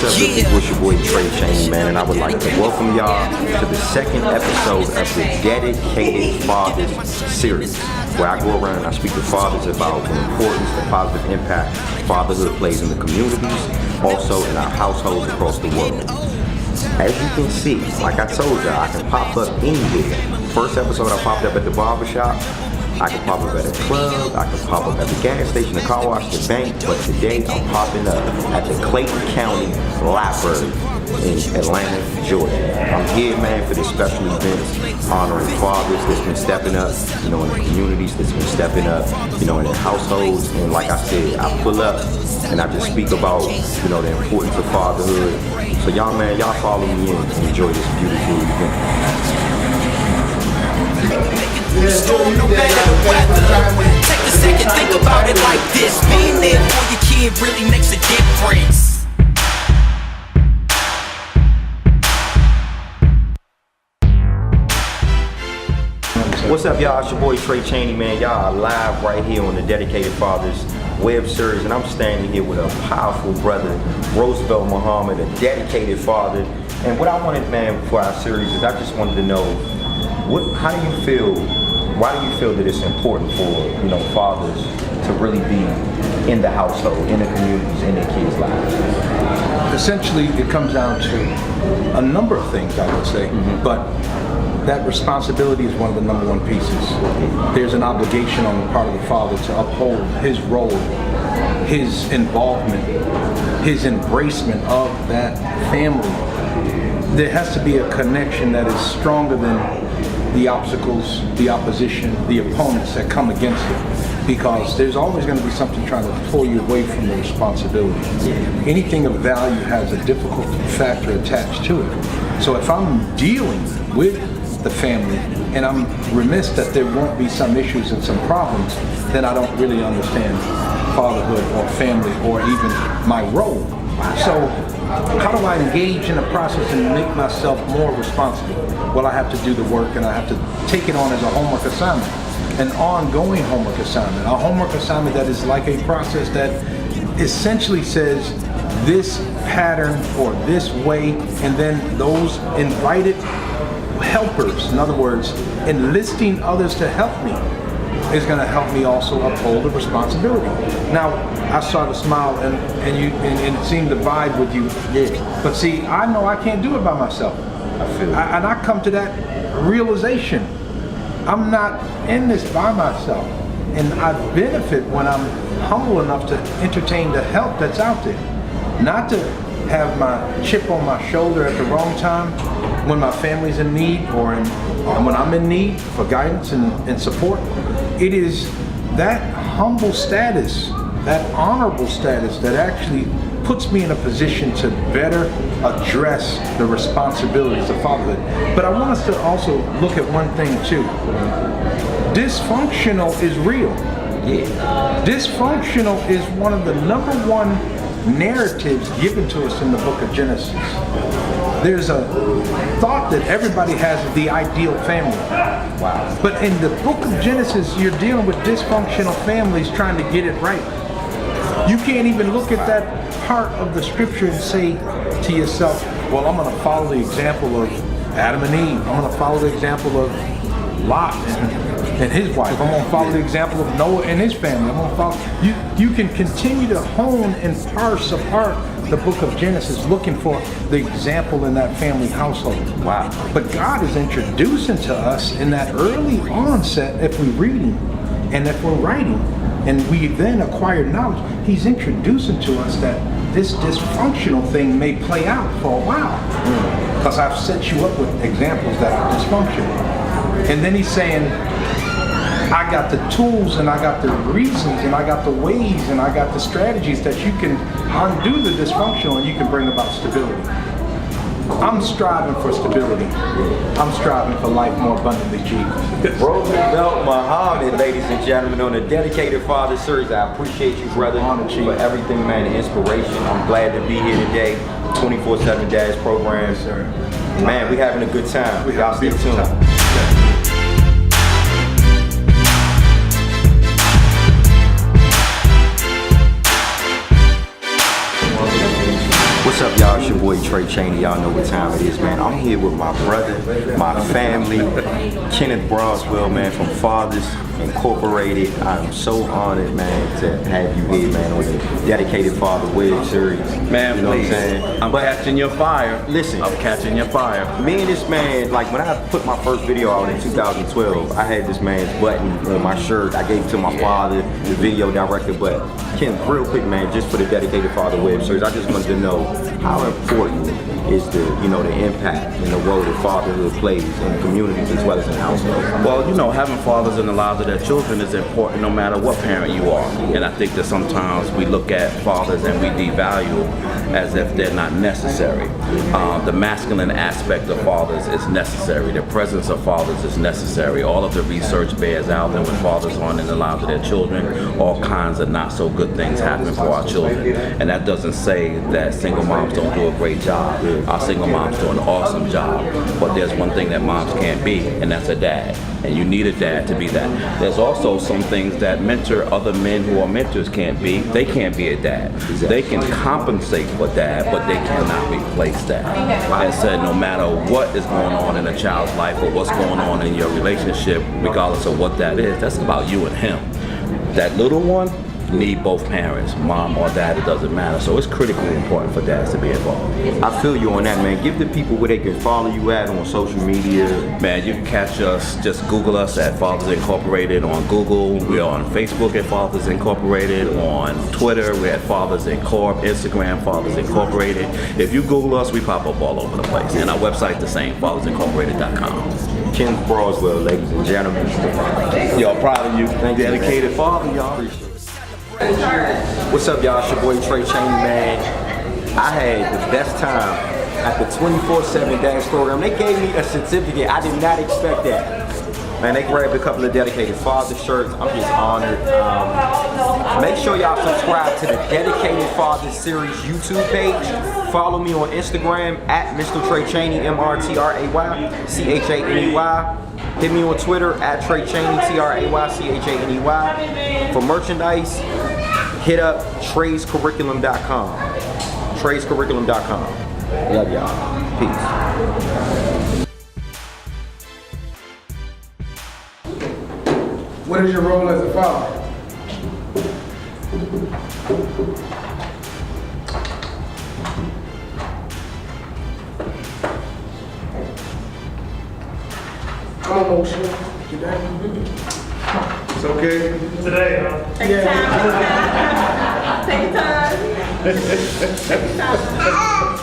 What's up, it's your boy Chaney, man, and I would like to welcome y'all to the second episode of the Dedicated Fathers series, where I go around and I speak to fathers about the importance, the positive impact fatherhood plays in the communities, also in our households across the world. As you can see, like I told y'all, I can pop up anywhere. First episode I popped up at the barbershop. I can pop up at a club, I can pop up at the gas station, the car wash, the bank, but today I'm popping up at the Clayton County Library in Atlanta, Georgia. I'm here, man, for this special event honoring fathers that's been stepping up, in the communities that's been stepping up, in the households. And like I said, I pull up and I just speak about, the importance of fatherhood. So y'all, man, y'all follow me in and enjoy this beautiful event. Storm, no matter the weather. Take a second, think about it like this. Being there for your kid really makes a difference. What's up, y'all? It's your boy Chaney, man. Y'all are live right here on the Dedicated Fathers web series, and I'm standing here with a powerful brother, Roosevelt Muhammad, a dedicated father. And what I wanted, man, for our series is I just wanted to know, how do you feel? Why do you feel that it's important for fathers to really be in the household, in the communities, in their kids' lives? Essentially, it comes down to a number of things, I would say, but that responsibility is one of the number one pieces. There's an obligation on the part of the father to uphold his role, his involvement, his embracement of that family. There has to be a connection that is stronger than the obstacles, the opposition, the opponents that come against it, because there's always going to be something trying to pull you away from the responsibility. Anything of value has a difficult factor attached to it. So if I'm dealing with the family and I'm remiss that there won't be some issues and some problems, then I don't really understand fatherhood or family or even my role. So how do I engage in a process and make myself more responsible? Well, I have to do the work and I have to take it on as a homework assignment, an ongoing homework assignment, a homework assignment that is like a process that essentially says this pattern or this way, and then those invited helpers, in other words, enlisting others to help me, is going to help me also uphold the responsibility. Now, I saw the smile and it seemed to vibe with you. Yeah. But see, I know I can't do it by myself. I feel it. And I come to that realization. I'm not in this by myself. And I benefit when I'm humble enough to entertain the help that's out there. Not to have my chip on my shoulder at the wrong time when my family's in need or when I'm in need for guidance and support. It is that humble status, that honorable status, that actually puts me in a position to better address the responsibilities of fatherhood. But I want us to also look at one thing too. Dysfunctional is real. Yeah. Dysfunctional is one of the number one narratives given to us in the book of Genesis. There's a thought that everybody has of the ideal family. Wow. But in the book of Genesis, you're dealing with dysfunctional families trying to get it right. You can't even look at that part of the scripture and say to yourself, well, I'm going to follow the example of Adam and Eve. I'm going to follow the example of Lot and his wife. I'm going to follow the example of Noah and his family. I'm going to follow. You can continue to hone and parse apart the book of Genesis looking for the example in that family household. Wow. But God is introducing to us in that early onset, if we're reading and if we're writing, and we then acquire knowledge, he's introducing to us that this dysfunctional thing may play out for a while. Because I've set you up with examples that are dysfunctional. And then he's saying, I got the tools and I got the reasons and I got the ways and I got the strategies that you can undo the dysfunctional and you can bring about stability. I'm striving for stability. I'm striving for life more abundantly, G. Roosevelt Muhammad, ladies and gentlemen, on the Dedicated Father series. I appreciate you, brother, for everything, man, the inspiration. I'm glad to be here today. 24/7 Dash program. Yes, sir. Man, we having a good time. Y'all stay tuned. What's What's up, y'all? It's your boy Trey Chaney. Y'all know what time it is, man. I'm here with my brother, my family, Kenneth Braswell, man, from Fathers Incorporated. I'm so honored, man, to have you here, man, on the Dedicated Father Web series. Man, you know please. What I'm saying? I'm catching your fire. Listen, I'm catching your fire. Me and this man, like when I put my first video out in 2012, I had this man's button on my shirt. I gave it to my father, the video director. But Ken, real quick, man, just for the Dedicated Father Web series, I just wanted to know how important is the impact and the role that fatherhood plays in communities as well as in households. Well, having fathers in the lives of their children is important no matter what parent you are. And I think that sometimes we look at fathers and we devalue as if they're not necessary. The masculine aspect of fathers is necessary. The presence of fathers is necessary. All of the research bears out that when fathers aren't in the lives of their children, all kinds of not so good things happen for our children. And that doesn't say that single moms don't do a great job. Our single moms do an awesome job. But there's one thing that moms can't be, and that's a dad. And you need a dad to be that. There's also some things that other men who are mentors can't be. They can't be a dad. Exactly. They can compensate for dad, but they cannot replace dad. And said no matter what is going on in a child's life or what's going on in your relationship, regardless of what that is, that's about you and him. That little one need both parents, mom or dad, it doesn't matter. So it's critically important for dads to be involved. I feel you on that, man. Give the people where they can follow you at on social media. Man, you can catch us, just Google us at Fathers Incorporated on Google. We're on Facebook at Fathers Incorporated. On Twitter, we're at Fathers Incorp. Instagram, Fathers Incorporated. If you Google us, we pop up all over the place. And our website's the same, fathersincorporated.com. Ken Braswell, ladies and gentlemen. Yo, proud of you. Thank you, Dedicated man. father, y'all. What's up, y'all? It's your boy Trey Chaney, man. I had the best time at the 24/7 dance program. They gave me a certificate. I did not expect that. Man, they grabbed a couple of Dedicated Father shirts. I'm just honored. Make sure y'all subscribe to the Dedicated Father series YouTube page. Follow me on Instagram at Mr. Trey Chaney, MrTrayChaney. Hit me on Twitter at Trey Chaney, TrayChaney. For merchandise, hit up TraysCurriculum.com. TraysCurriculum.com. Love y'all. Peace. What is your role as a father? I'm emotional. It's okay. Today, huh? Take your time. Take your time. Take your time.